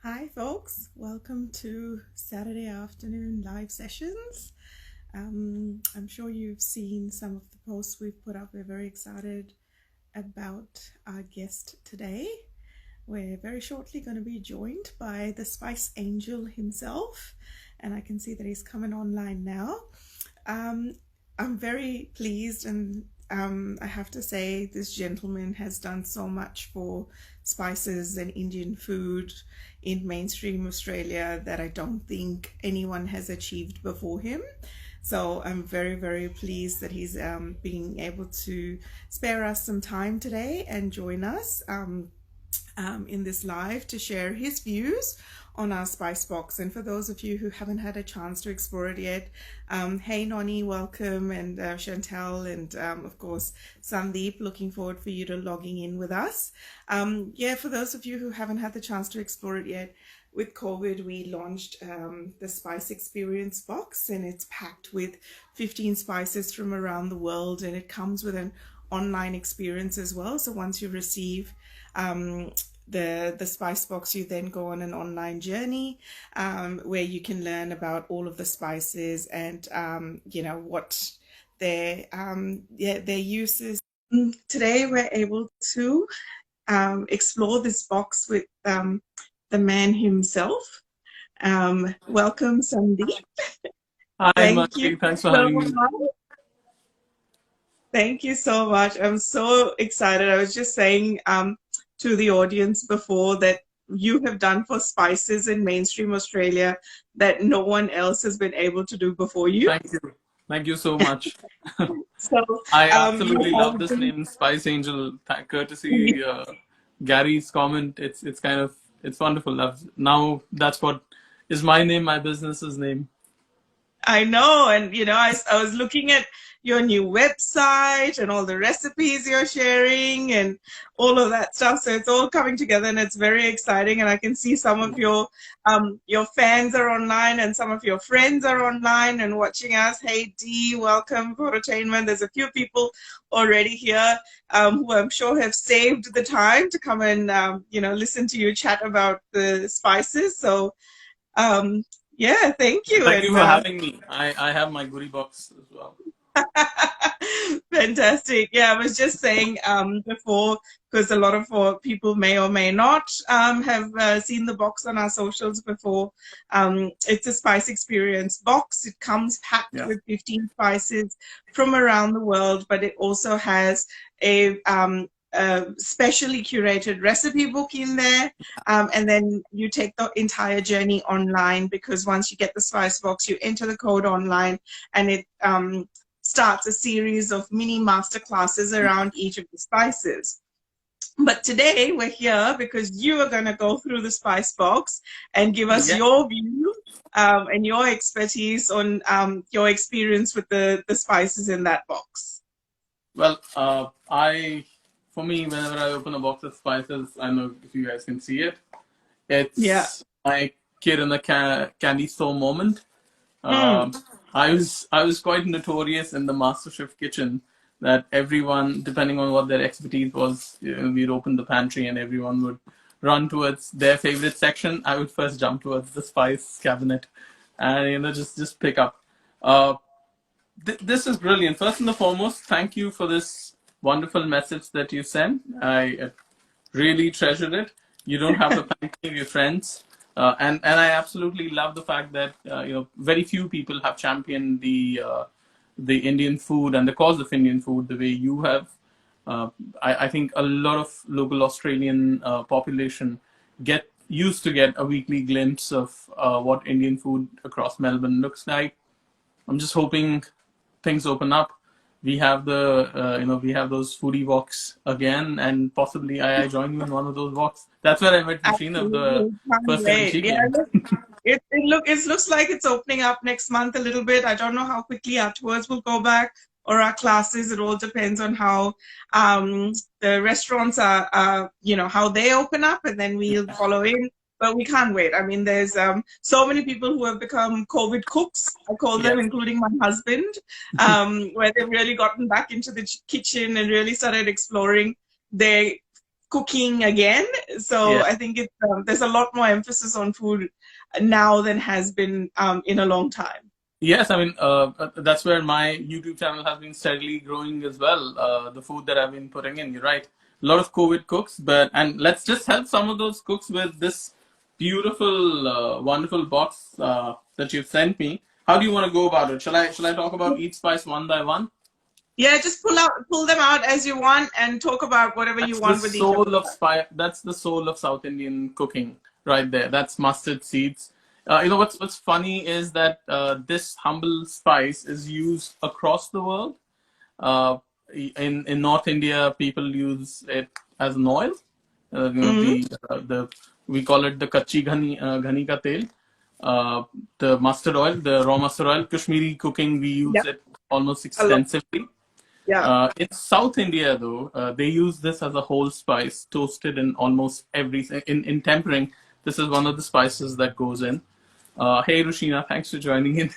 Hi, folks. Welcome to Saturday afternoon live sessions. I'm sure you've seen some of the posts we've put up. We're very excited about our guest today. We're very shortly going to be joined by the Spice Angel himself, and I can see that he's coming online now. I'm very pleased, and I have to say this gentleman has done so much for spices and Indian food in mainstream Australia that I don't think anyone has achieved before him. So I'm very, very pleased that he's being able to spare us some time today and join us in this live to share his views on our spice box. And for those of you who haven't had a chance to explore it yet, hey Noni, welcome, and Chantel, and of course Sandeep, looking forward for you to logging in with us. For those of you who haven't had the chance to explore it yet, with COVID, we launched the Spice Experience box, and it's packed with 15 spices from around the world, and it comes with an online experience as well. So once you receive the spice box, you then go on an online journey where you can learn about all of the spices and what their uses. Today we're able to explore this box with the man himself. Welcome, Sandeep. Hi, Thank you Mansi. Thanks for so having me. much. Thank you so much. I'm so excited. I was just saying to the audience before that you have done for spices in mainstream Australia that no one else has been able to do before you. Thank you. Thank you so much. So I your absolutely love this husband, name, Spice Angel. Courtesy Gary's comment. It's kind of it's wonderful. Now that's what is my name, my business's name. I know, and I was looking at your new website and all the recipes you're sharing and all of that stuff. So it's all coming together, and it's very exciting. And I can see some of your fans are online, and some of your friends are online and watching us. Hey Dee, welcome for entertainment. There's a few people already here who I'm sure have saved the time to come and listen to you chat about the spices. So. Yeah, thank you. Thank you And for having me. I have my goodie box as well. fantastic. Yeah, I was just saying before, because a lot of people may or may not have seen the box on our socials before. It's a spice experience box. It comes packed Yeah. with 15 spices from around the world, but it also has a specially curated recipe book in there. And then you take the entire journey online, because once you get the spice box, you enter the code online, and it starts a series of mini master classes around each of the spices. But today we're here because you are going to go through the spice box and give us Yeah. your view and your expertise on your experience with the spices in that box. Well, for me, whenever I open a box of spices, I know if you guys can see it. Yeah. It's my kid in the candy store moment. Mm. Um, I was quite notorious in the MasterChef kitchen that everyone, depending on what their expertise was, we'd open the pantry and everyone would run towards their favorite section. I would first jump towards the spice cabinet and just pick up. Uh, this is brilliant. First and foremost, thank you for this wonderful message that you sent. I really treasure it. You don't have to thank me, your friends. And I absolutely love the fact that very few people have championed the Indian food and the cause of Indian food the way you have. I think a lot of local Australian population used to get a weekly glimpse of what Indian food across Melbourne looks like. I'm just hoping things open up. We have we have those foodie walks again, and possibly I join you in one of those walks. That's where I met Rashina, the Absolutely. Can't first time wait. she Yeah, came. look, it looks like it's opening up next month a little bit. I don't know how quickly our tours will go back or our classes. It all depends on how the restaurants are how they open up, and then we'll follow in. But we can't wait. I mean, there's so many people who have become COVID cooks, I call them, Yes. including my husband, where they've really gotten back into the kitchen and really started exploring their cooking again. So Yeah. I think there's a lot more emphasis on food now than has been in a long time. Yes, I mean, that's where my YouTube channel has been steadily growing as well. The food that I've been putting in, you're right. A lot of COVID cooks, and let's just help some of those cooks with this beautiful, wonderful box that you've sent me. How do you want to go about it? Shall I talk about each spice one by one? Yeah, just pull them out as you want and talk about whatever you That's the want with each of soul them. of That's the soul of South Indian cooking, right there. That's mustard seeds. What's funny is that this humble spice is used across the world. Uh, in North India, people use it as an oil. Mm-hmm. The we call it the kachi ghani ka tel. The mustard oil, the raw mustard oil. Kashmiri cooking, we Yeah, use it almost a lot. extensively. Yeah. In South India, though, they use this as a whole spice, toasted in almost everything. In tempering, this is one of the spices that goes in. Hey, Rushina, thanks for joining in.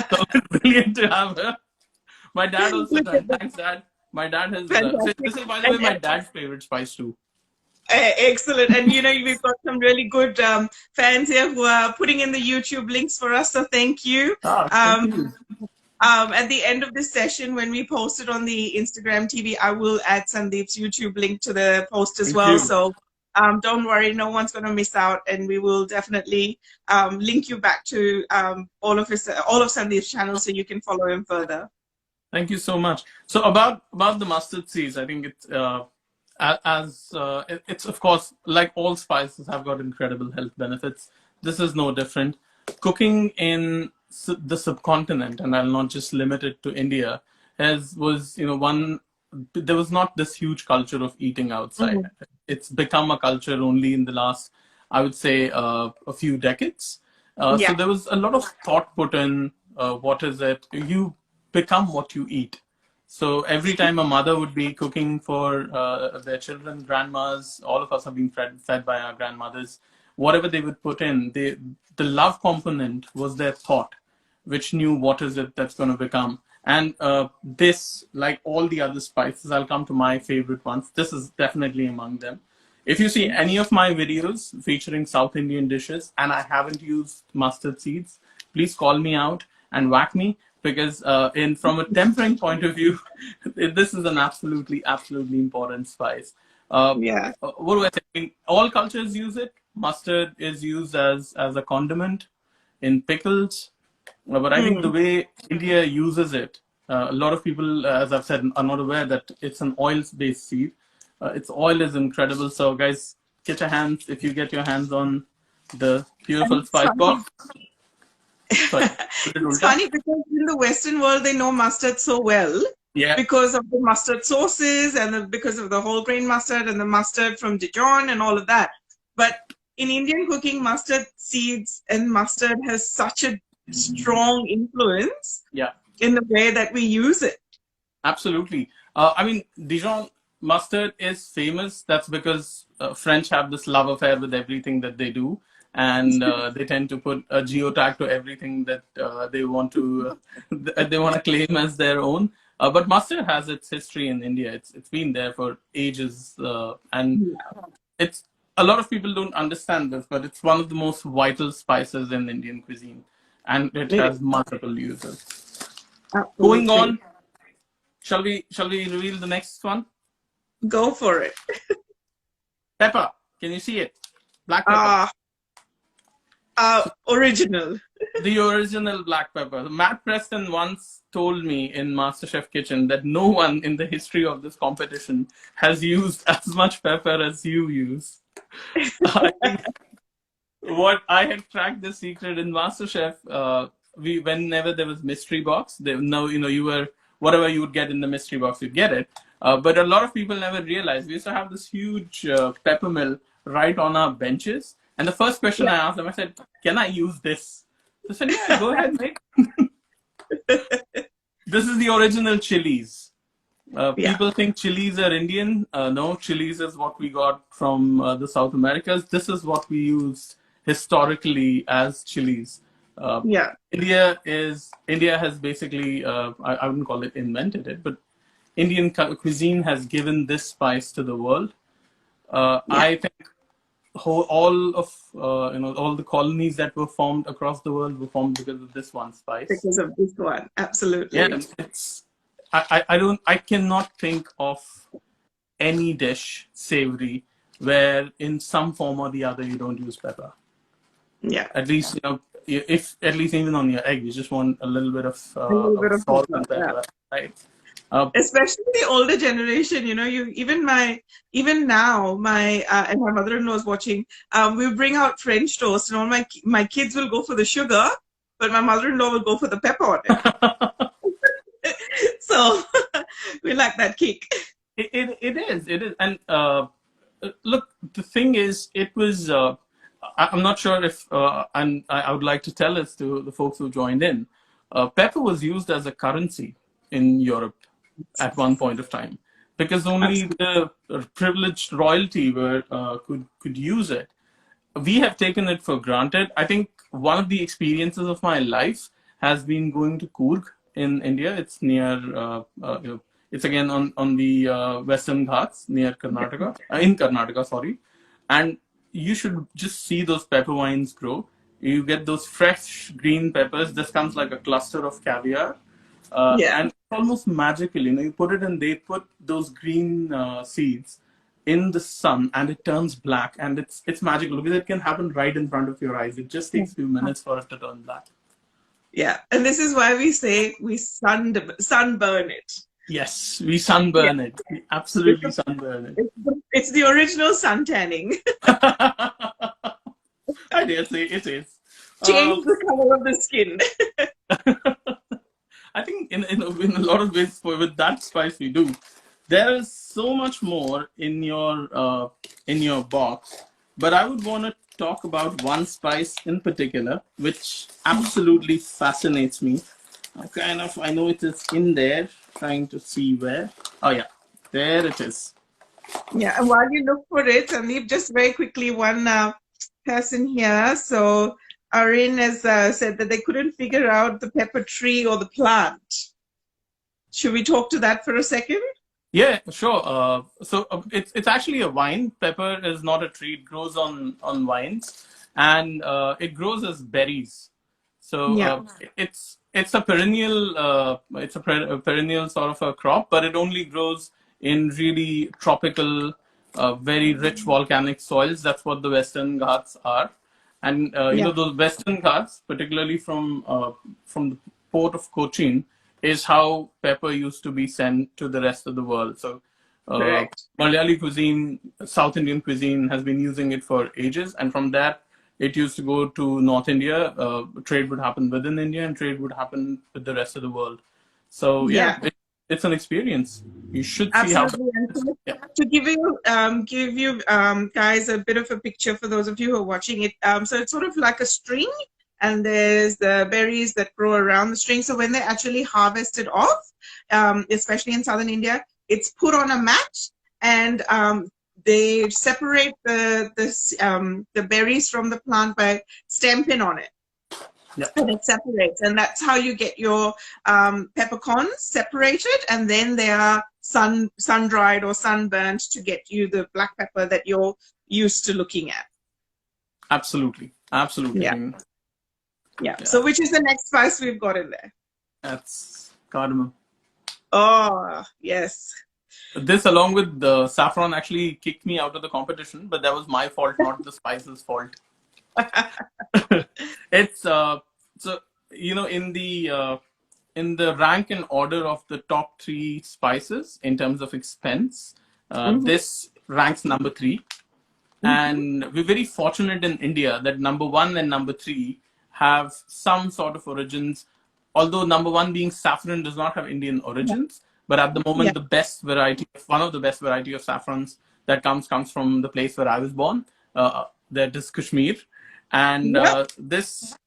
So brilliant to have her. My dad also joined. Thanks, Dad. My dad has. Fantastic. This is, by the way, And my dad's favorite spice too. excellent. And we've got some really good fans here who are putting in the YouTube links for us. So thank you. Ah, thank Um, you. at the end of this session, when we post it on the Instagram TV, I will add Sandeep's YouTube link to the post as Thank well. you. So don't worry, no one's going to miss out, and we will definitely link you back to all of Sandeep's channels so you can follow him further. Thank you so much. So about the mustard seeds, I think it's of course, like all spices have got incredible health benefits. This is no different. Cooking in the subcontinent, and I'll not just limit it to India, as was one. There was not this huge culture of eating outside. Mm-hmm. It's become a culture only in the last, I would say, a few decades. So Yeah. there was a lot of thought put in. What is it? You become what you eat. So every time a mother would be cooking for their children, grandmas, all of us have been fed by our grandmothers. Whatever they would put in, the love component was their thought, which knew what is it that's going to become. And this, like all the other spices, I'll come to my favorite ones. This is definitely among them. If you see any of my videos featuring South Indian dishes and I haven't used mustard seeds, please call me out and whack me, because from a tempering point of view, this is an absolutely important spice. Yeah. What do I say? I mean, all cultures use it. Mustard is used as a condiment in pickles, but I think the Mm. way India uses it, a lot of people, as I've said, are not aware that it's an oil-based seed. Its oil is incredible. So, guys, if you get your hands on the And beautiful it's spice funny. box. Sorry, put it It's ulta. funny because in the Western world they know mustard so well Yeah, because of the mustard sauces and because of the whole grain mustard and the mustard from Dijon and all of that. But in Indian cooking, mustard seeds and mustard has such a strong influence yeah. in the way that we use it. Absolutely. I mean, Dijon mustard is famous. That's because French have this love affair with everything that they do, and they tend to put a geotag to everything that they want to claim as their own. But mustard has its history in India. It's been there for ages, and it's a lot of people don't understand this, but it's one of the most vital spices in Indian cuisine, and it It has is. multiple uses. Going Absolutely. on. Shall we reveal the next one? Go for it. Pepper. Can you see it? Black pepper. Ah, original. The original black pepper. Matt Preston once told me in MasterChef Kitchen that no one in the history of this competition has used as much pepper as you use. I think what I had cracked the secret in MasterChef, whenever there was mystery box, you were whatever you would get in the mystery box, you'd get it. But a lot of people never realized we used to have this huge pepper mill right on our benches. And the first question Yeah. I asked them, I said, "Can I use this?" They said, "Yeah, go ahead, mate." This is the original chilies. Yeah. People think chilies are Indian. No, chilies is what we got from the South Americas. This is what we used historically as chilies. Yeah. India has basically, I wouldn't call it invented it, but Indian cuisine has given this spice to the world. Yeah, I think all of all the colonies that were formed across the world were formed because of this one spice. because of this one. Yeah, Absolutely. it's I cannot think of any dish savory where in some form or the other you don't use pepper. Yeah. At least if at least even on your egg you just want a little bit A little of bit of salt pepper. and Yeah. pepper, right? Uh, Especially the older generation, you even now my and my mother-in-law is watching. We bring out French toast, and all my kids will go for the sugar, but my mother-in-law will go for the pepper on it. So we like that kick. it is, and look, the thing is, it was. I'm not sure if, and I would like to tell this to the folks who joined in. Pepper was used as a currency in Europe at one point of time because only Absolutely. the privileged royalty were could use it. We have taken it for granted. I think one of the experiences of my life has been going to Coorg in India. It's near, it's again on the Western Ghats near Karnataka, in Karnataka, sorry. And you should just see those pepper vines grow. You get those fresh green peppers. This comes like a cluster of caviar. Yeah. And it's almost magical, you put it in, they put those green seeds in the sun and it turns black and it's magical because it can happen right in front of your eyes. It just takes a few minutes for it to turn black. Yeah. And this is why we say we sunburn it. Yes, we Yeah. sunburn it. We It's, absolutely sunburn it's the original sun tanning. it. I dare say it is. Change Uh, the color of the skin. I think in a lot of ways with that spice we do. There is so much more in your box, but I would want to talk about one spice in particular, which absolutely fascinates me. I know it is in there, trying to see where. Oh yeah, there it is. Yeah, and while you look for it, Sandeep, just very quickly, one person here. So Arin has said that they couldn't figure out the pepper tree or the plant. Should we talk to that for a second? Yeah, sure. It's actually a vine. Pepper is not a tree. It grows on vines, and it grows as berries. So Yeah, it's a perennial a perennial sort of a crop, but it only grows in really tropical, very rich volcanic soils. That's what the Western Ghats are, and yeah, those Western Ghats, particularly from the port of Cochin, is how pepper used to be sent to the rest of the world. So correct. Malayali cuisine, South Indian cuisine has been using it for ages, and from that it used to go to North India. Trade would happen within India, and trade would happen with the rest of the world. So yeah, Yeah, it's an experience. You should see how. absolutely. And so Yeah, to give you guys a bit of a picture for those of you who are watching it, so it's sort of like a string, and there's the berries that grow around the string. So when they actually harvest it off, especially in southern India, it's put on a mat, and they separate the berries from the plant by stamping on it, yeah, and it separates, and that's how you get your peppercorns separated, and then they are sun dried or sunburnt to get you the black pepper that you're used to looking at. absolutely, absolutely. I Yeah, mean, yeah. yeah, So which is the next spice we've got in there? that's cardamom. Oh, yes. This, along with the saffron, actually kicked me out of the competition, but that was my fault, not the spice's fault. It's so in the rank and order of the top three spices in terms of expense, Mhm, this ranks number three. mhm. And we're very fortunate in India that number one and number three have some sort of origins. Although number one being saffron does not have Indian Yeah, origins, but at the yeah, moment one of the best variety of saffrons that comes from the place where I was born. That is Kashmir, and yep, this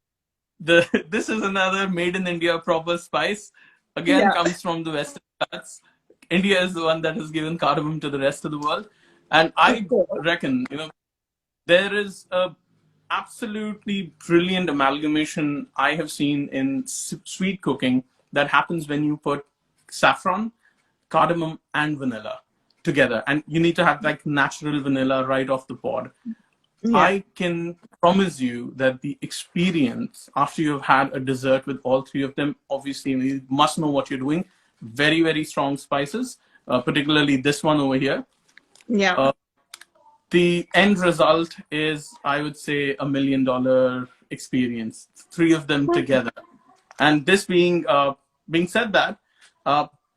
is another made in India proper spice. Again, yeah. comes from the Western Ghats. India is the one that has given cardamom to the rest of the world, and Of I course. reckon there is a absolutely brilliant amalgamation I have seen in sweet cooking that happens when you put saffron, cardamom, and vanilla. together, and you need to have like natural vanilla right off the pod. Yeah. I can promise you that the experience after you've had a dessert with all three of them, obviously you must know what you're doing. Very, very strong spices, particularly this one over here. Yeah. The end result is, I would say, $1 million experience. Three of them together. And this being said that,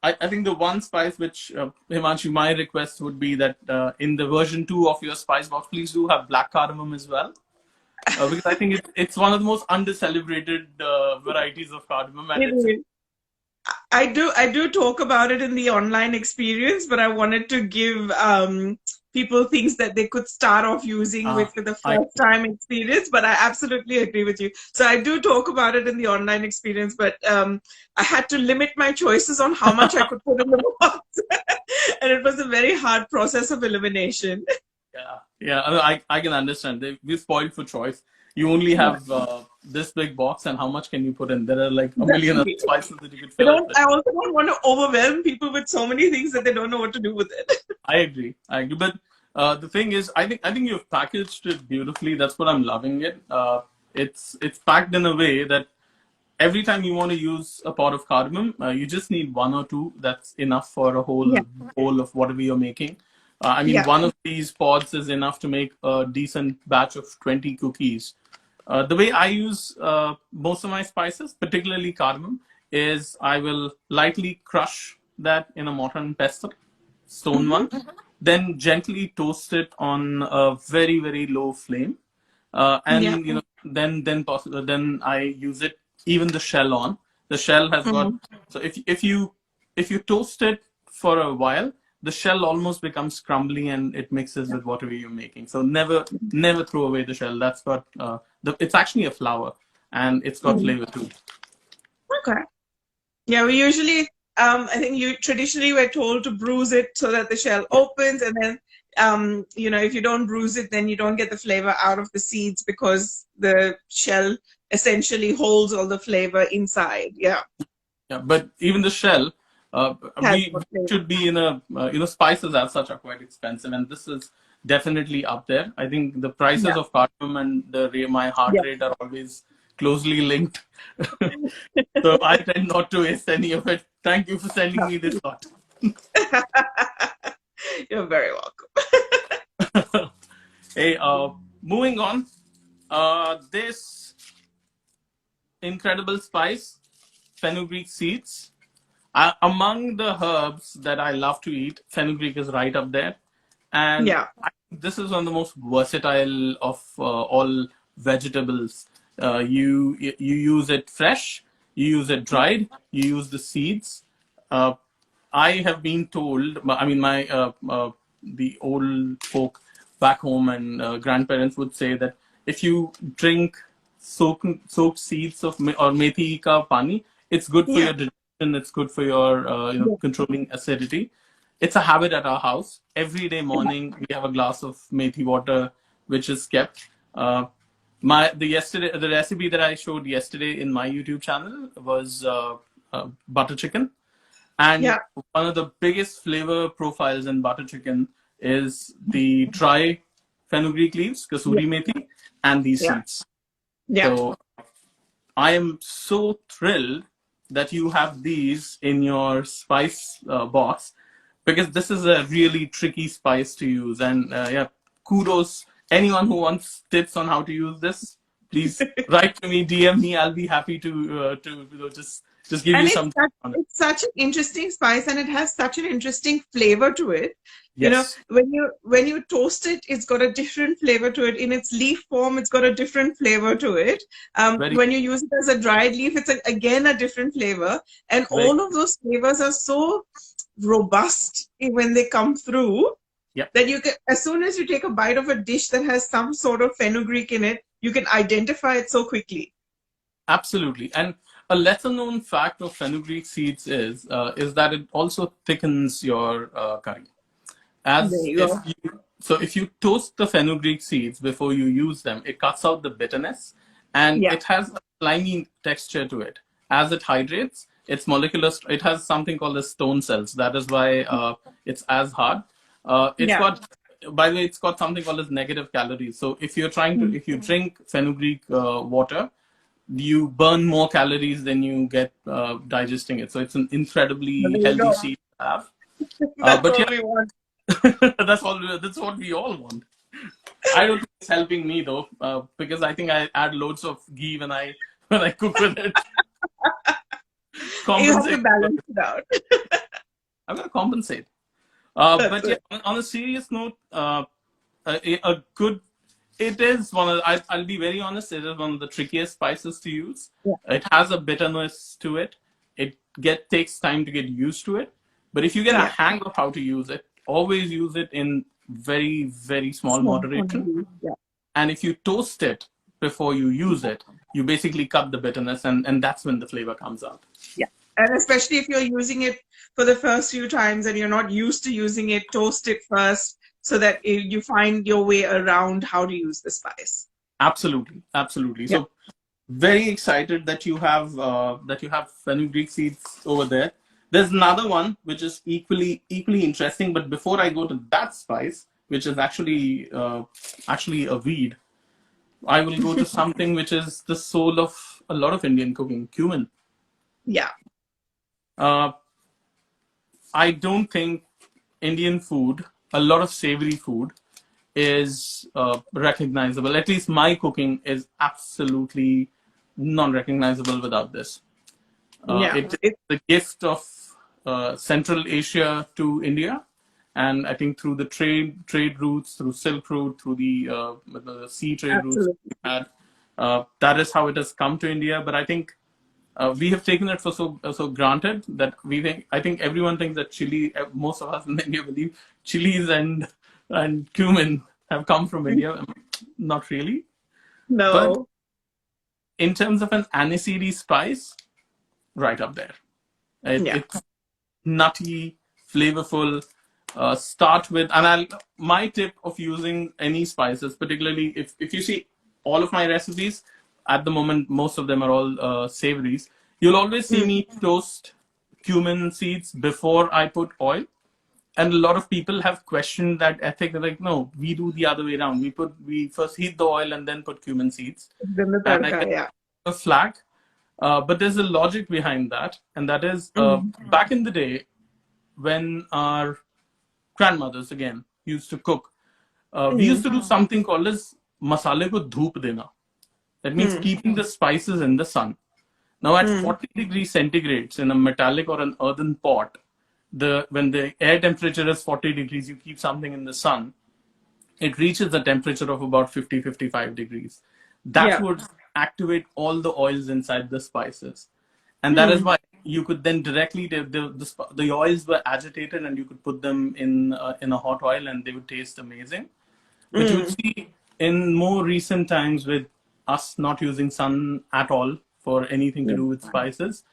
I think the one spice which Himanshu, my request would be that in the version 2 of your spice box, please do have black cardamom as well, because I think it's one of the most under-celebrated varieties of cardamom, and it's I do talk about it in the online experience, but I wanted to give people things that they could start off using with for the first time experience. But I absolutely agree with you. So I do talk about it in the online experience, but I had to limit my choices on how much I could put in the box, and it was a very hard process of elimination. Yeah. I can understand. We're spoiled for choice. You only have this big box, and how much can you put in? There are like a million other spices that you could fill it with. I also don't want to overwhelm people with so many things that they don't know what to do with it. I agree. But the thing is, I think you've packaged it beautifully. That's what I'm loving it. It's packed in a way that every time you want to use a pot of cardamom, you just need one or two. That's enough for a whole bowl of whatever you're making. I mean, one of these pods is enough to make a decent batch of 20 cookies. The way I use most of my spices, particularly cardamom, is I will lightly crush that in a mortar and pestle, stone one, then gently toast it on a very, very low flame. And you know, then I use it, even the shell on. The shell has got, so if you toast it for a while, the shell almost becomes crumbly and it mixes with whatever you're making. So never throw away the shell. That's got it's actually a flour, and it's got flavor too. Okay. Yeah, we usually I think you traditionally we're told to bruise it so that the shell opens, and then you know, if you don't bruise it, then you don't get the flavor out of the seeds because the shell essentially holds all the flavor inside. Yeah. Yeah, but even the shell, we should be in a spices as such are quite expensive, and this is definitely up there. I think the prices of cardamom and my heart rate are always closely linked. So I tend not to waste any of it. Thank you for sending me this lot. You're very welcome. Hey, moving on. This incredible spice, fenugreek seeds. Among the herbs that I love to eat, fenugreek is right up there. And this is one of the most versatile of all vegetables. You use it fresh, you use it dried, you use the seeds. I have been told, I mean, the old folk back home and grandparents would say that if you drink soaked seeds of or methi ka pani, it's good for your digestion. It's good for your controlling acidity. It's a habit at our house. Every day morning we have a glass of methi water, which is kept. The recipe that I showed yesterday in my YouTube channel was butter chicken. And one of the biggest flavor profiles in butter chicken is the dry fenugreek leaves, kasuri methi, and these seeds. So I am so thrilled that you have these in your spice box, because this is a really tricky spice to use. And kudos. Anyone who wants tips on how to use this, please write to me, DM me. I'll be happy to just give you some. It's such an interesting spice, and it has such an interesting flavor to it. Yes. You know, when you toast it, it's got a different flavor to it. In its leaf form, it's got a different flavor to it. When you use it as a dried leaf, it's again a different flavor. And all of those flavors are so robust when they come through. That you can, as soon as you take a bite of a dish that has some sort of fenugreek in it, you can identify it so quickly. Absolutely. And a lesser known fact of fenugreek seeds is that it also thickens your curry. If you toast the fenugreek seeds before you use them, it cuts out the bitterness, and it has a slimy texture to it. As it hydrates, its molecular, it has something called as stone cells. That is why it's as hard. It's Yeah. got, by the way, it's got something called as negative calories. So if you're trying to, if you drink fenugreek water, you burn more calories than you get digesting it. So it's an There incredibly you healthy go. seed to have. That's But what yeah, we want. that's what we all want. I don't think it's helping me though, because I think I add loads of ghee when I when I cook with it. You have to Compensate. balance it out. I'm gonna compensate. That's But yeah, it. on a serious note, a good. It is one of. I'll be very honest. It is one of the trickiest spices to use. Yeah. It has a bitterness to it. It takes time to get used to it. But if you get a Yeah. hang of how to use it, always use it in very small Small moderation. quantities. Yeah. And if you toast it before you use it, you basically cut the bitterness, and that's when the flavor comes out. Yeah. And especially if you're using it for the first few times and you're not used to using it, toast it first so that you find your way around how to use the spice. Absolutely, absolutely. Yeah. So very excited that you have fenugreek seeds over there. There's another one which is equally interesting. But before I go to that spice, which is actually a weed, I will go to something which is the soul of a lot of Indian cooking, cumin. Yeah. Uh, I don't think Indian food, a lot of savory food, is recognizable. At least my cooking is absolutely non-recognizable without this. Yeah. It is the gift of Central Asia to India, and I think through the trade routes, through Silk Route, through the sea trade routes Absolutely. we had, that is how it has come to India. But I think we have taken it for so granted that I think everyone thinks that chili. Most of us in India believe chilies and cumin have come from India. Not really, but No. in terms of an aniseedy spice, right up there. Yeah. It's nutty, flavorful. Start with, and my tip of using any spices, particularly if you see all of my recipes, at the moment, most of them are all savories. You'll always see Mm. me toast cumin seeds before I put oil. And a lot of people have questioned that ethic. They're like, no, we do the other way around. We first heat the oil and then put cumin seeds. Then the And I tadka, get yeah. a flag. But there's a logic behind that, and that is Mm. back in the day when our grandmothers again used to cook, we used Mm. to do something called as masale ko dhoop dena. That means Mm. keeping the spices in the sun. Now at Mm. 40 degrees centigrades in a metallic or an earthen pot, when the air temperature is 40 degrees, you keep something in the sun, it reaches a temperature of about 50-55 degrees. That Yeah. would activate all the oils inside the spices. And that is Mm. why you could then directly, the oils were agitated and you could put them in a hot oil and they would taste amazing. But you would Mm. see in more recent times with us not using sun at all for anything to Yeah. do with spices,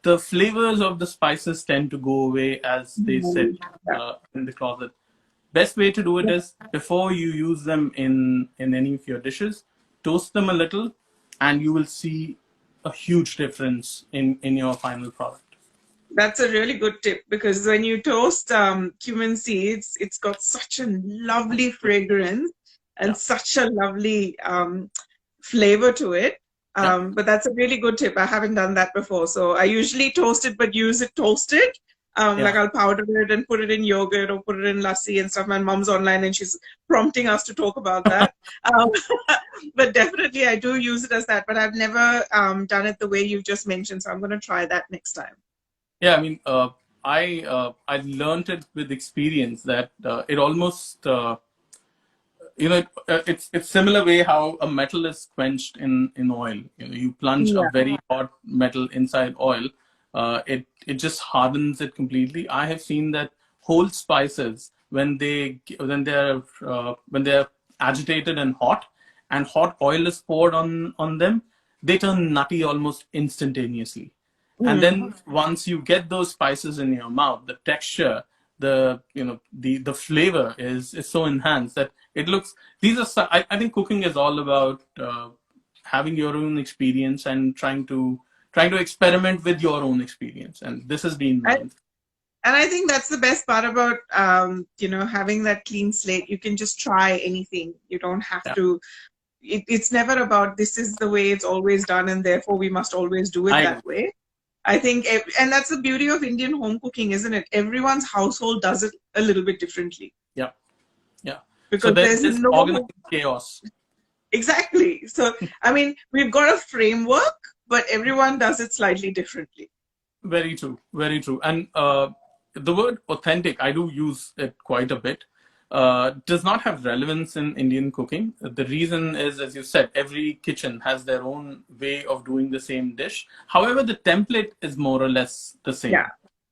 the flavors of the spices tend to go away as they sit Mm. Yeah. in the closet. Best way to do it is before you use them in any of your dishes, toast them a little, and you will see a huge difference in your final product. That's a really good tip because when you toast cumin seeds, it's got such a lovely fragrance and Yeah, such a lovely flavor to it. yeah, But that's a really good tip. I haven't done that before. So I usually toast it, but use it toasted. Like yeah. I'll powder it and put it in yogurt or put it in lassi and stuff. My mom's online and she's prompting us to talk about that. Um, but definitely I do use it as that. But I've never done it the way you've just mentioned. So I'm going to try that next time. Yeah, I mean, I learned it with experience that it almost it's similar way how a metal is quenched in oil. You plunge a Yeah. very hot metal inside oil, it just hardens it completely. I have seen that whole spices when they're agitated and hot, and hot oil is poured on them, they turn nutty almost instantaneously. And Mm. then once you get those spices in your mouth, the texture, the flavor is so enhanced that it looks. I think cooking is all about having your own experience and trying to experiment with your own experience, and this has been And mine. And I think that's the best part about, having that clean slate. You can just try anything. You don't have Yeah. to. It's never about this is the way it's always done, and therefore we must always do it I that way. I think, and that's the beauty of Indian home cooking, isn't it? Everyone's household does it a little bit differently Yeah. Yeah. So because there's there's this no organized chaos. exactly. So, I mean, we've got a framework, but everyone does it slightly differently. Very true. Very true. And the word authentic, I do use it quite a bit. Does not have relevance in Indian cooking. The reason is, as you said, every kitchen has their own way of doing the same dish. However, the template is more or less the Yeah.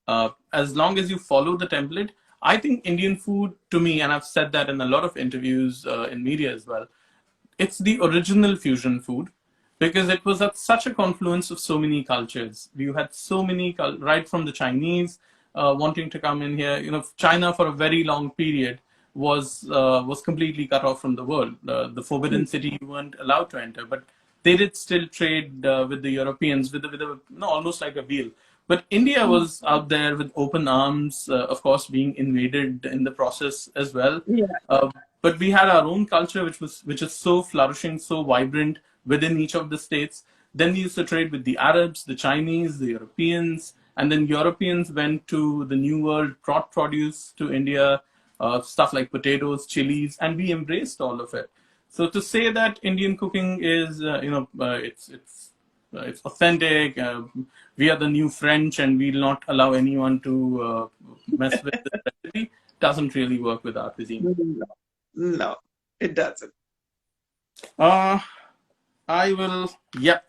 same. As long as you follow the template, I think Indian food, to me, and I've said that in a lot of interviews in media as well, it's the original fusion food because it was at such a confluence of so many cultures. You had so many, right from the Chinese wanting to come in here. You know, China for a very long period was completely cut off from the world. The Forbidden City you weren't allowed to enter, but they did still trade with the Europeans with no, almost like a wheel. But India was out there with open arms, of course, being invaded in the process as well. Yeah. Uh, but we had our own culture, which is so flourishing, so vibrant within each of the states. Then we used to trade with the Arabs, the Chinese, the Europeans, and then Europeans went to the New World, brought produce to India, stuff like potatoes, chilies, and we embraced all of it. So to say that Indian cooking is, it's authentic. We are the new French, and we'll not allow anyone to mess with the recipe. Doesn't really work with our cuisine. No, no, it doesn't. Uh, I will. Yep.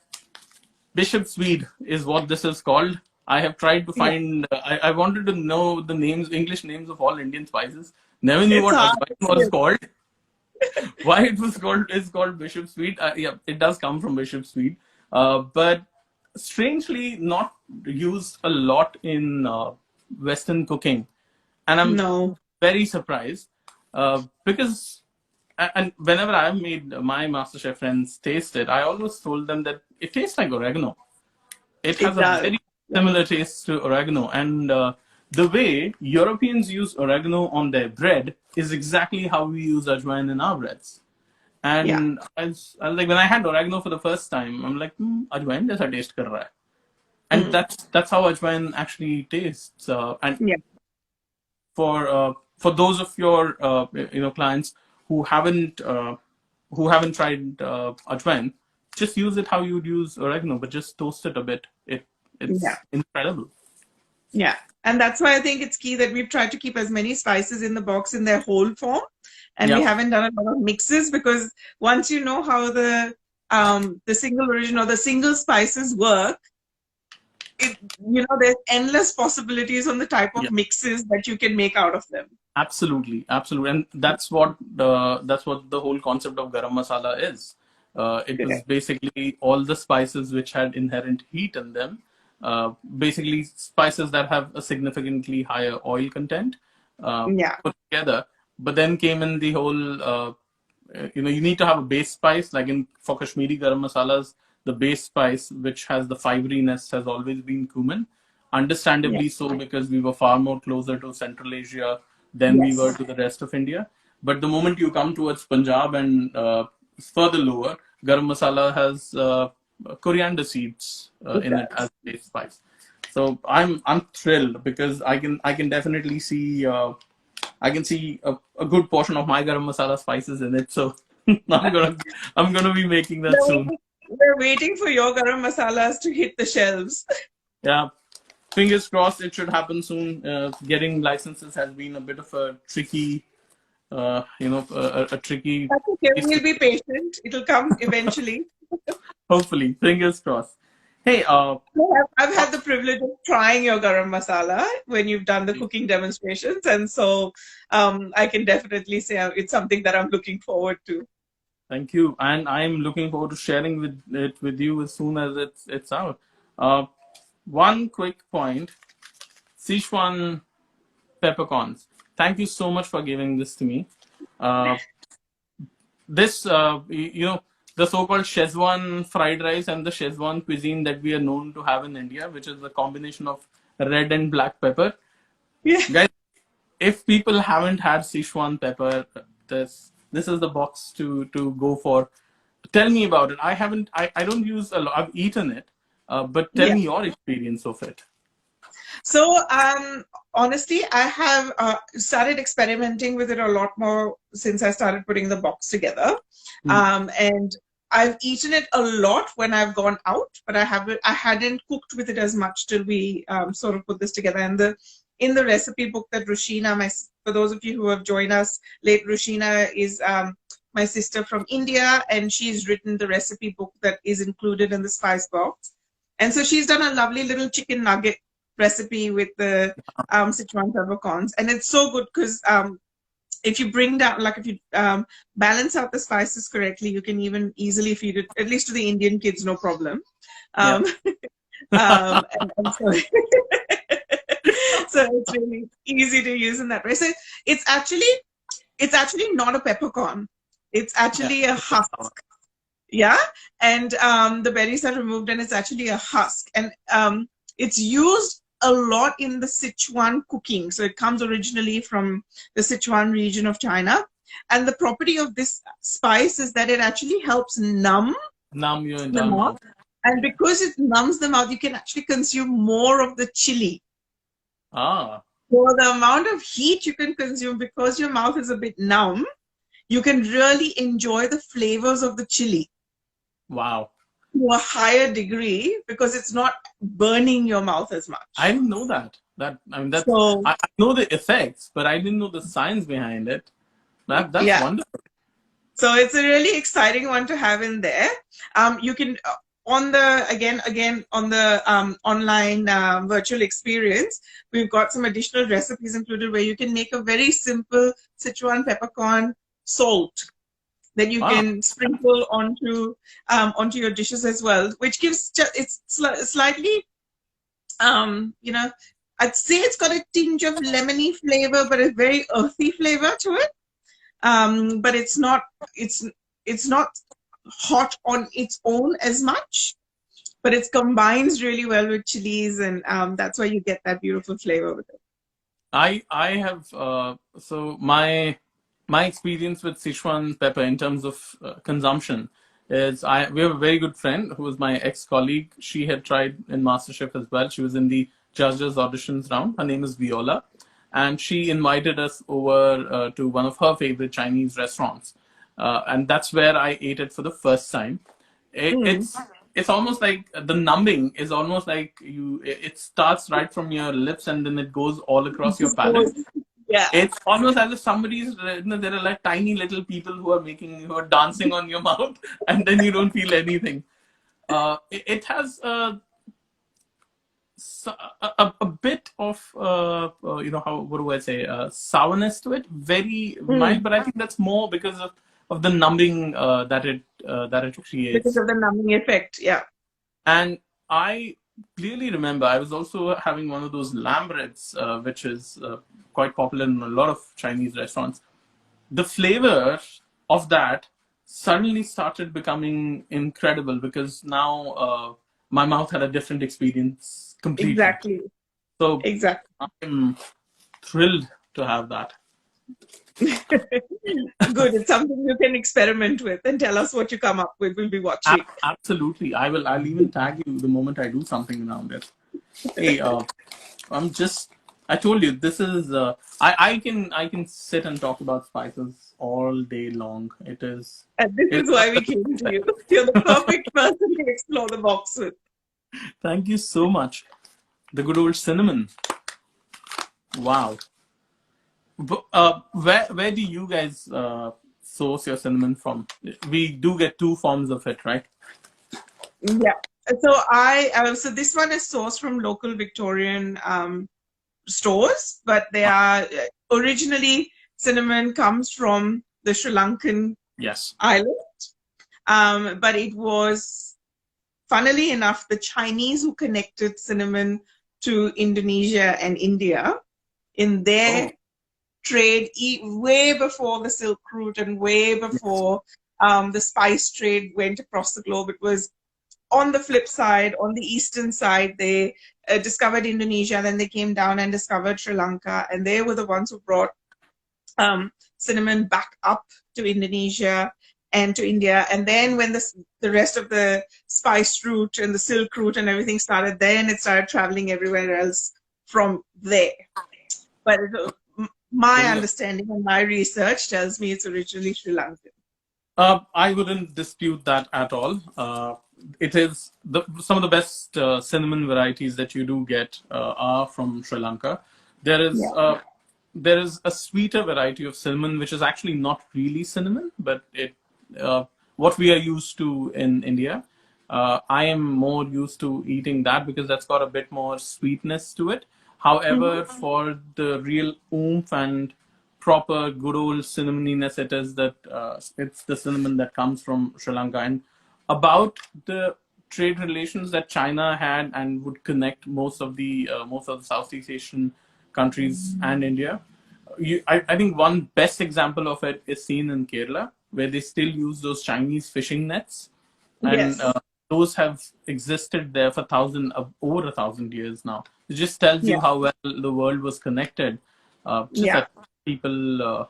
Bishop Swede is what this is called. I have tried to Yeah. find. I wanted to know the names, English names of all Indian spices. Never knew It's what hard. ajwain was called. Why it was called is called Bishop Swede. Yeah, it does come from Bishop Swede, but strangely not used a lot in Western cooking, and I'm No. very surprised because and whenever I've made my MasterChef friends taste it, I always told them that it tastes like oregano. It has It a does. very similar taste to oregano, and the way Europeans use oregano on their bread is exactly how we use ajwain in our breads. Yeah. And I was like, when I had oregano for the first time, I'm like, ajwain jaisa taste kar raha hai. And Mm. that's how ajwain actually tastes. And Yeah. for those of your clients who haven't tried ajwain, just use it how you'd use oregano, but just toast it a bit. Yeah. It's incredible. Yeah. And that's why I think it's key that we've tried to keep as many spices in the box in their whole form. And we Yeah, haven't done a lot of mixes because once you know how the single origin or the single spices work, there's endless possibilities on the type of yeah, mixes that you can make out of them. absolutely, absolutely, and that's what the whole concept of garam masala is. It was Correct. basically all the spices which had inherent heat in them, basically spices that have a significantly higher oil content, Yeah. put together. But then came in the whole, you need to have a base spice. Like for Kashmiri garam masalas, the base spice which has the fiberiness has always been cumin. Yeah. Understandably so, because we were far more closer to Central Asia than we were Yes. to the rest of India. But the moment you come towards Punjab and further lower, garam masala has coriander seeds It in it as does. base spice. So I'm thrilled because I can definitely see I can see a good portion of my garam masala spices in it. So I'm gonna be making that soon. We're waiting for your garam masalas to hit the shelves. Yeah, fingers crossed it should happen soon. Getting licenses has been a bit of a tricky, a tricky. That's okay. We'll be patient. It'll come eventually. Hopefully, fingers crossed. Hey, I've had the privilege of trying your garam masala when you've done the cooking demonstrations, and so I can definitely say it's something that I'm looking forward to. thank you, and I'm looking forward to sharing with you as soon as it's out. Uh, One quick point: Sichuan peppercorns. Thank you so much for giving this to me. Uh, this, the so-called Szechuan fried rice and the Szechuan cuisine that we are known to have in India, which is a combination of red and black pepper. Yeah. Guys, if people haven't had Sichuan pepper, this is the box to go for. Tell me about it. I haven't. I don't use a lot. I've eaten it, but tell Yeah. me your experience of it. So, honestly, I have started experimenting with it a lot more since I started putting the box together. Mm. And I've eaten it a lot when I've gone out, but I hadn't cooked with it as much till we sort of put this together. And in the recipe book that Rushina, for those of you who have joined us late, Rushina is my sister from India, and she's written the recipe book that is included in the spice box. And so she's done a lovely little chicken nugget recipe with the Sichuan peppercorns, and it's so good because if you bring down, like if you balance out the spices correctly, you can even easily feed it, at least to the Indian kids, no problem. Yeah. And so, so it's really easy to use in that way. So it's actually not a peppercorn. It's actually a husk. Yeah, and the berries are removed, and it's actually a husk, and it's used a lot in the Sichuan cooking. So it comes originally from the Sichuan region of China, and the property of this spice is that it actually helps numb Numb your the entire mouth, mouth. and because it numbs the mouth, you can actually consume more of the chili. Ah, So the amount of heat you can consume, because your mouth is a bit numb, you can really enjoy the flavors of the chili wow. to a higher degree because it's not burning your mouth as I much. didn't know that. That's So I know the effects, but I didn't know the science behind it. That's yeah, wonderful. so it's a really exciting one to have in there. You can on the again on the online virtual experience, we've got some additional recipes included where you can make a very simple Sichuan peppercorn salt that you Wow. can sprinkle onto your dishes as well, which gives it's slightly you know, I'd say it's got a tinge of lemony flavor, but a very earthy flavor to it. But it's not hot on its own as much, but it combines really well with chilies, and that's why you get that beautiful flavor with it. I have so my experience with Sichuan pepper in terms of consumption is we have a very good friend who was my ex-colleague. She had tried in MasterChef as well. She was in the judges auditions round. Her name is Viola, and she invited us over to one of her favorite Chinese restaurants, and that's where I ate it for the first time. It, Mm. it's it's almost like the numbing is almost like it starts right from your lips and then it goes all across your palate. Yeah. It's almost as if somebody's, there are like tiny little people who are dancing on your mouth, and then you don't feel anything. It has a bit of what do I say, sourness to it, very Mm. mild, but I think that's more because of the numbing that it Because creates. of the numbing effect. Yeah. And I clearly remember I was also having one of those lamb ribs, which is quite popular in a lot of Chinese restaurants. The flavor of that suddenly started becoming incredible because now my mouth had a different experience completely. Exactly. So Exactly. I'm thrilled to have that. Good. It's something you can experiment with and tell us what you come up with. We'll be watching. Absolutely. I'll even tag you the moment I do something around it. Hey, I'm just. I told you this is. I can sit and talk about spices all day long. It is. And this It's is why we came to you. You're the perfect person to explore the box with. Thank you so much. The good old cinnamon. Wow. Where do you guys source your cinnamon from? We do get two forms of it, right? Yeah. So this one is sourced from local Victorian stores, but they are originally cinnamon comes from the Sri Lankan Yes. island. But it was, funnily enough, the Chinese who connected cinnamon to Indonesia and India in Oh, their trade way before the Silk Route and way before the spice trade went across the globe. It was on the flip side, on the eastern side, they discovered Indonesia, then they came down and discovered Sri Lanka, and they were the ones who brought cinnamon back up to Indonesia and to India. And then when the rest of the spice route and the silk route and everything started, then it started traveling everywhere else from there. But my understanding and my research tells me it's originally Sri Lankan. I wouldn't dispute that at all. It is some of the best cinnamon varieties that you do get are from Sri Lanka. There is a sweeter variety of cinnamon which is actually not really cinnamon, but what we are used to in India. I am more used to eating that because that's got a bit more sweetness to it. However, for the real oomph and proper good old cinnamoniness, it's the cinnamon that comes from Sri Lanka. And about the trade relations that China had and would connect most of the Southeast Asian countries and India, I think one best example of it is seen in Kerala, where they still use those Chinese fishing nets, and those have existed there for over 1,000 years now. It just tells you how well the world was connected. That people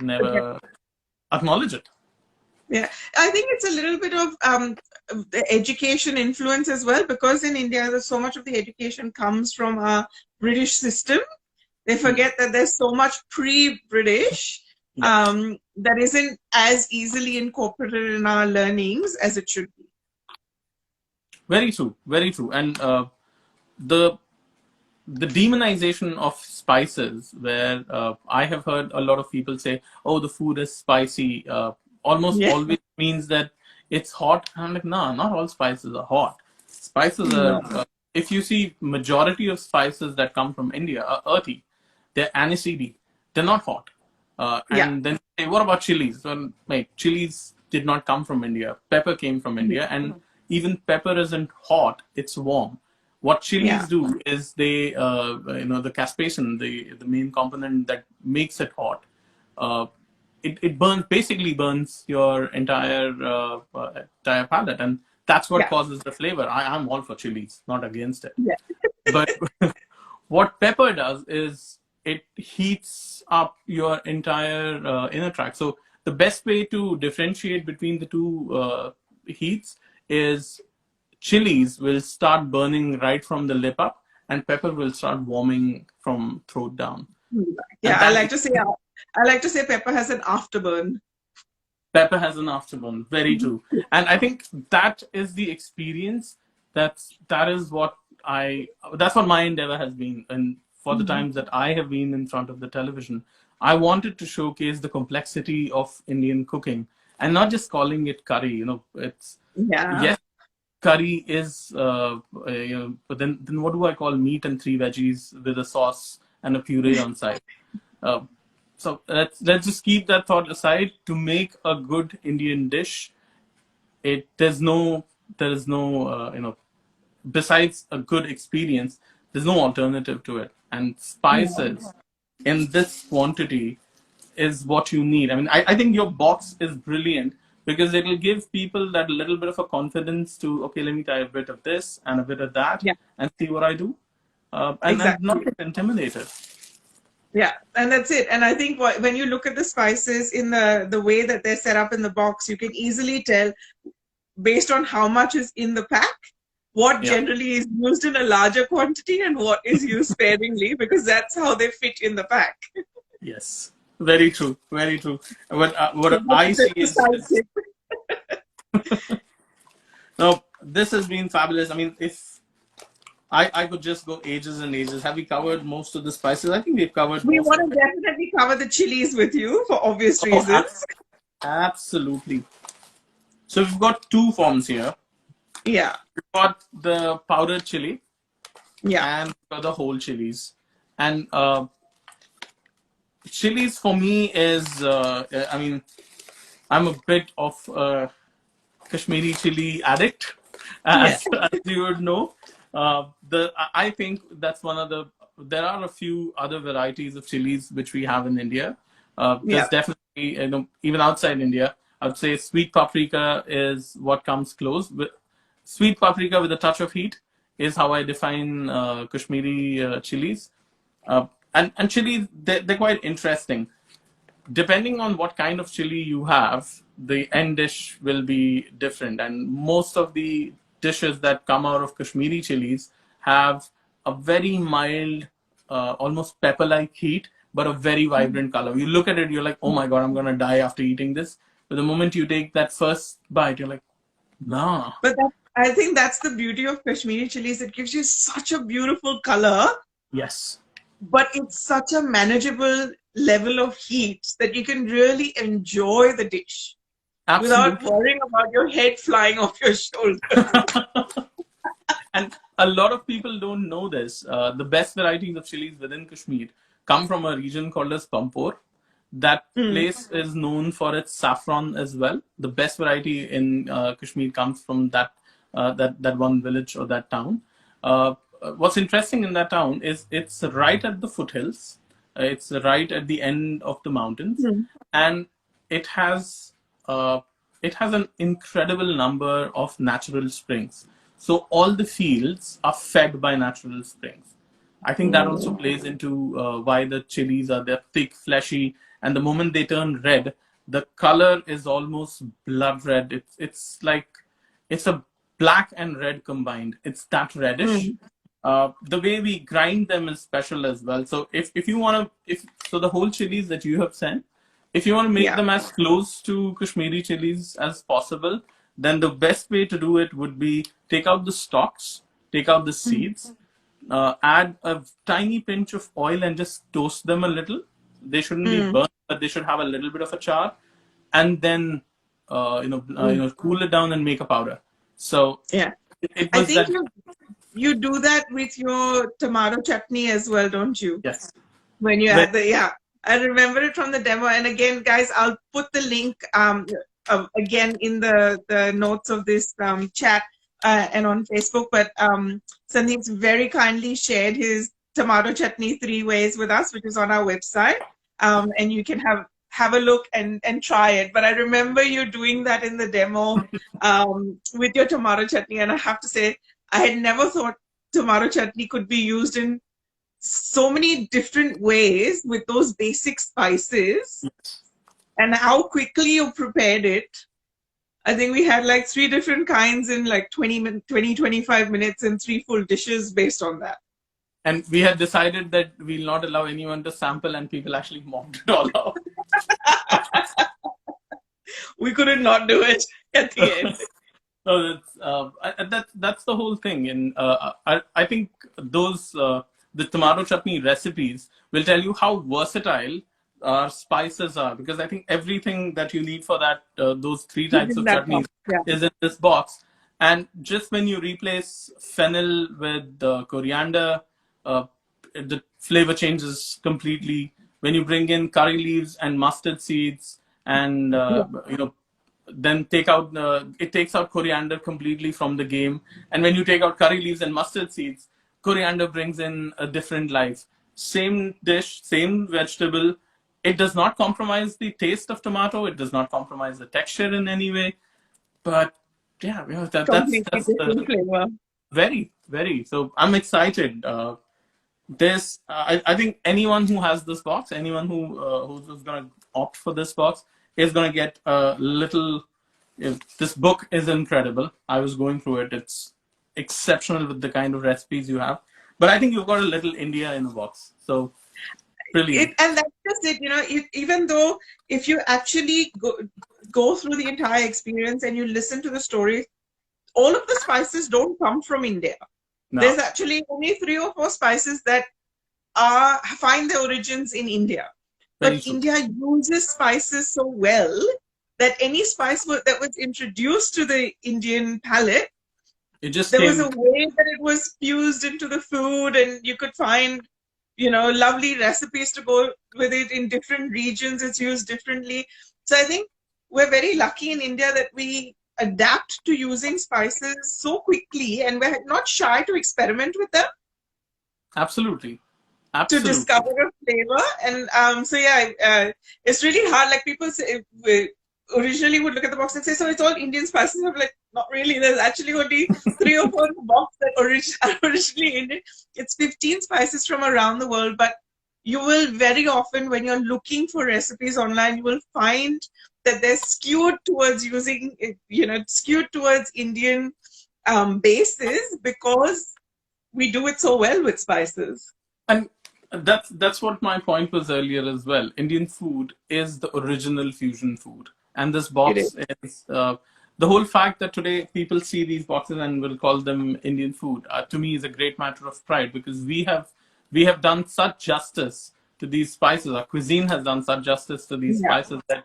never acknowledge it. Yeah, I think it's a little bit of the education influence as well, because in India, so much of the education comes from a British system. They forget that there's so much pre-British that isn't as easily incorporated in our learnings as it should be. Very true, very true. And the demonization of spices, where I have heard a lot of people say, "Oh, the food is spicy," almost always means that it's hot. And I'm like, no, not all spices are hot. Spices are. If you see majority of spices that come from India are earthy. They're aniseedy. They're not hot. And then say, what about chilies? Well, chilies did not come from India. Pepper came from India, and even pepper isn't hot. It's warm. What chilies do is they, the caspation, the main component that makes it hot, it basically burns your entire palate, and that's what causes the flavor. I'm all for chilies, not against it. But what pepper does is it heats up your entire inner tract. So the best way to differentiate between the two heats is chilies will start burning right from the lip up, and pepper will start warming from throat down. Yeah, I like to say pepper has an afterburn. Pepper has an afterburn. Very true. And I think that is the experience. That's what my endeavor has been. And for the times that I have been in front of the television, I wanted to showcase the complexity of Indian cooking and not just calling it curry. Yes, curry is, but then what do I call meat and 3 veggies with a sauce and a puree on side? So let's just keep that thought aside. To make a good Indian dish, there's no besides a good experience, there's no alternative to it. And spices in this quantity is what you need. I mean, I think your box is brilliant because it will give people that little bit of a confidence to, okay, let me try a bit of this and a bit of that and see what I do. And not get intimidated. Yeah, and that's it. And I think when you look at the spices in the way that they're set up in the box, you can easily tell based on how much is in the pack, what generally is used in a larger quantity and what is used sparingly, because that's how they fit in the pack. Yes, very true, very true. What I see is no, this has been fabulous. I mean, if I could just go ages and ages. Have we covered most of the spices? I think we've covered. We want to definitely cover the chilies with you for obvious reasons. Absolutely. So we've got 2 forms here. Yeah. We've got the powdered chili. Yeah. And the whole chilies. And chilies for me is, I mean, I'm a bit of a Kashmiri chili addict, as you would know. I think that's one of there are a few other varieties of chilies which we have in India. There's definitely, even outside India, I would say sweet paprika is what comes close. Sweet paprika with a touch of heat is how I define Kashmiri chilies. And chilies, they're quite interesting. Depending on what kind of chili you have, the end dish will be different. And most of the dishes that come out of Kashmiri chilies have a very mild, almost pepper-like heat, but a very vibrant color. You look at it, you're like, oh my God, I'm going to die after eating this. But the moment you take that first bite, you're like, nah. But I think that's the beauty of Kashmiri chilies. It gives you such a beautiful color, Yes. but it's such a manageable level of heat that you can really enjoy the dish without Absolutely. worrying about your head flying off your shoulders. And a lot of people don't know this. The best varieties of chilies within Kashmir come from a region called as Pampore. That place is known for its saffron as well. The best variety in Kashmir comes from that one village or that town. What's interesting in that town is it's right at the foothills. It's right at the end of the mountains, and it has uh, it has an incredible number of natural springs. So all the fields are fed by natural springs. I think that also plays into why the chilies are they're thick, fleshy, and the moment they turn red, the color is almost blood red. It's like it's a black and red combined. It's that reddish. The way we grind them is special as well. So if you want to if so the whole chilies that you have sent, if you want to make Yeah. them as close to Kashmiri chilies as possible, then the best way to do it would be take out the stalks, take out the seeds, add a tiny pinch of oil and just toast them a little. They shouldn't be burnt, but they should have a little bit of a char, and then cool it down and make a powder. So Yeah. it I was think that. you do that with your tomato chutney as well, don't you? Yes. When you But add I remember it from the demo. And again, guys, I'll put the link again in the notes of this chat and on Facebook. But Sandeep's very kindly shared his tomato chutney 3 ways with us, which is on our website. And you can have a look and try it. But I remember you doing that in the demo with your tomato chutney. And I have to say, I had never thought tomato chutney could be used in so many different ways with those basic spices, and how quickly you prepared it. I think we had like 3 different kinds in like 25 minutes and 3 full dishes based on that. And we had decided that we'll not allow anyone to sample, and people actually mocked it all out. We couldn't not do it at the end. So that's the whole thing. And I think those the tomato chutney recipes will tell you how versatile our spices are, because I think everything that you need for that those 3 types of chutneys is in this box. And just when you replace fennel with coriander, the flavor changes completely. When you bring in curry leaves and mustard seeds, and then it takes out coriander completely from the game. And when you take out curry leaves and mustard seeds, coriander brings in a different life. Same dish, same vegetable. It does not compromise the taste of tomato. It does not compromise the texture in any way. But yeah, that's different flavor. Very, very. So I'm excited. I think anyone who has this box, anyone who's going to opt for this box, is going to get a little. This book is incredible. I was going through it. It's exceptional with the kind of recipes you have. But I think you've got a little India in the box. So brilliant. And that's just it. Even though if you actually go through the entire experience and you listen to the story, all of the spices don't come from India. No. There's actually only 3 or 4 spices that find their origins in India. Very but true. India uses spices so well that any spice that was introduced to the Indian palate, there was a way that it was fused into the food, and you could find, lovely recipes to go with it in different regions. It's used differently. So I think we're very lucky in India that we adapt to using spices so quickly, and we're not shy to experiment with them. Absolutely. To discover a flavor. And it's really hard. Like people say, originally would look at the box and say, so it's all Indian spices. I'm like, not really. There's actually only 3 or 4 in the box that are originally in it. It's 15 spices from around the world, but you will very often, when you're looking for recipes online, you will find that they're skewed towards using, skewed towards Indian bases because we do it so well with spices. And that's what my point was earlier as well. Indian food is the original fusion food, and this It is. box is the whole fact that today people see these boxes and will call them Indian food. To me, is a great matter of pride because we have done such justice to these spices. Our cuisine has done such justice to these Yeah. spices that,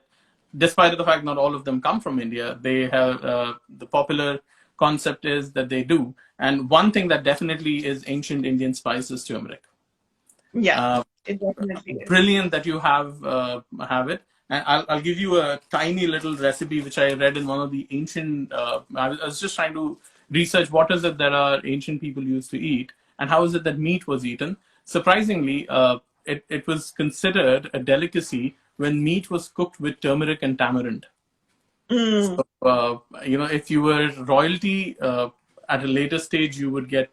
despite the fact not all of them come from India, they have the popular concept is that they do. And one thing that definitely is ancient Indian spice is turmeric. Yeah, Uh, it definitely is. Brilliant that you have it. And I'll give you a tiny little recipe which I read in one of the ancient. I was just trying to research what is it that our ancient people used to eat and how is it that meat was eaten. Surprisingly, it was considered a delicacy when meat was cooked with turmeric and tamarind. Mm. So, if you were royalty, at a later stage, you would get,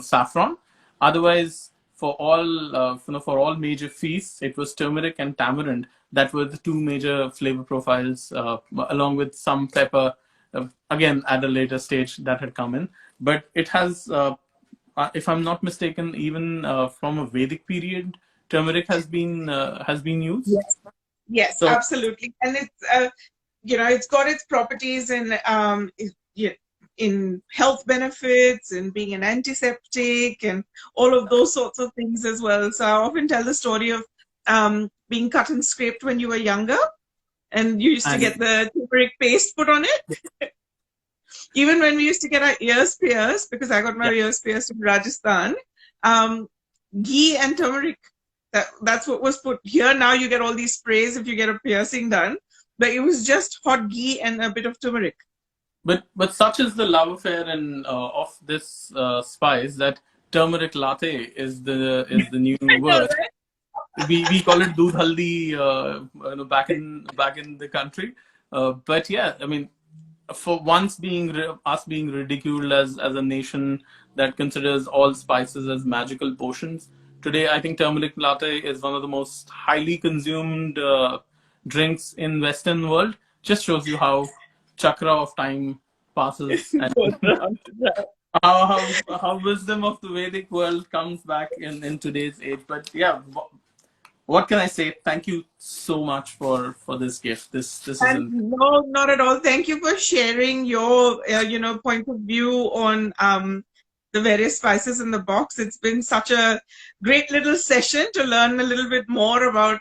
saffron. Otherwise, for all major feasts, it was turmeric and tamarind that were the two major flavor profiles, along with some pepper, again, at a later stage that had come in. But it has, if I'm not mistaken, even from a Vedic period, turmeric has been used. Yes, yes, So absolutely. And it's got its properties in health benefits and being an antiseptic and all of those sorts of things as well. So I often tell the story of being cut and scraped when you were younger, and you used to and get the turmeric paste put on it. Even when we used to get our ears pierced, because I got my yeah. ears pierced in Rajasthan, um, ghee and turmeric. That's what was put here. Now you get all these sprays if you get a piercing done, but it was just hot ghee and a bit of turmeric. But such is the love affair of this spice that turmeric latte is the new word. Right? We call it doodh haldi, back in the country. But yeah, I mean, for once us being ridiculed as a nation that considers all spices as magical potions, today I think turmeric latte is one of the most highly consumed drinks in Western world. Just shows you how chakra of time passes and Goes round and round. how wisdom of the Vedic world comes back in today's age. But yeah, what can I say? Thank you so much for this gift. This is And no, not at all. Thank you for sharing your, point of view on the various spices in the box. It's been such a great little session to learn a little bit more about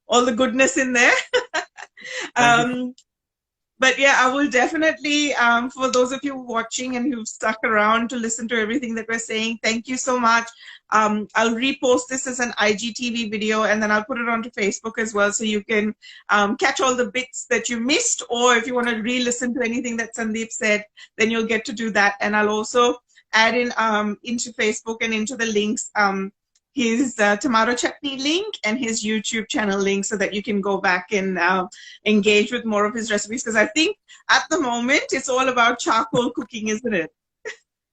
all the goodness in there. thank you. um, but yeah, I will definitely, for those of you watching and who've stuck around to listen to everything that we're saying, thank you so much. I'll repost this as an IGTV video, and then I'll put it onto Facebook as well, so you can catch all the bits that you missed, or if you want to re-listen to anything that Sandeep said, then you'll get to do that. And I'll also add in into Facebook and into the links his tomato chutney link and his YouTube channel link, so that you can go back and engage with more of his recipes. Because I think at the moment it's all about charcoal cooking, isn't it?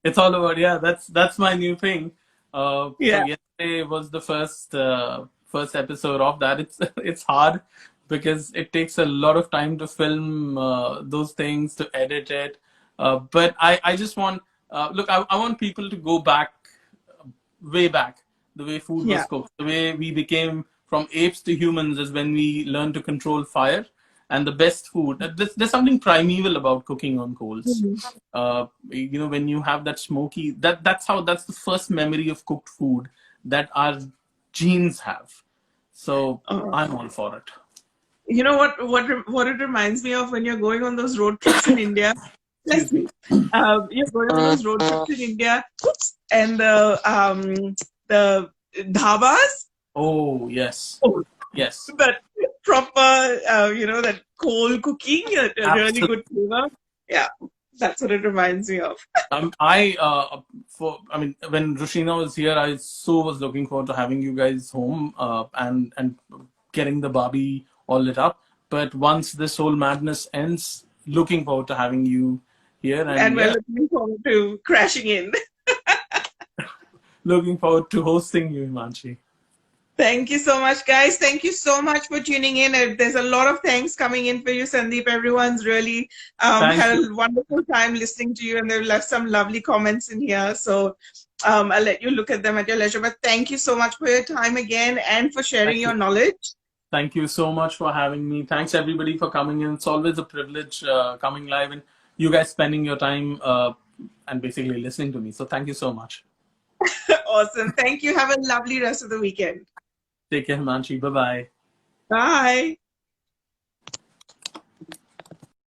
It's all about, yeah. That's my new thing. So Yeah. yesterday was the first episode of that. It's hard because it takes a lot of time to film those things, to edit it. But I just want look. I want people to go back, way back, the way food was Yeah. cooked, the way we became from apes to humans is when we learned to control fire. And the best food, there's something primeval about cooking on coals. Mhm. When you have that smoky, that's the first memory of cooked food that our genes have. So Uh, I'm all for it. you know what it reminds me of when you're going on those road trips in India. Bless Excuse me. you. You're going on those road trips in India, and the dhabas. Oh yes, Oh, yes, that proper, that coal cooking, a really absolutely. good flavor. Yeah, that's what it reminds me of. When Rushina was here, I so was looking forward to having you guys home, and getting the Barbie all lit up. But once this whole madness ends, looking forward to having you here, And and we're yeah, looking forward to crashing in. looking forward to hosting you, Himanshi. Thank you so much, guys. Thank you so much for tuning in. There's a lot of thanks coming in for you, Sandeep. Everyone's really Thank had you. a wonderful time listening to you, and they've left some lovely comments in here. So I'll let you look at them at your leisure. But thank you so much for your time again and for sharing Thank your you. knowledge. Thank you so much for having me. Thanks everybody for coming in. It's always a privilege coming live and you guys spending your time and basically listening to me. So thank you so much. Awesome. Thank you. Have a lovely rest of the weekend. Take care, Himanshi. Bye bye. Bye.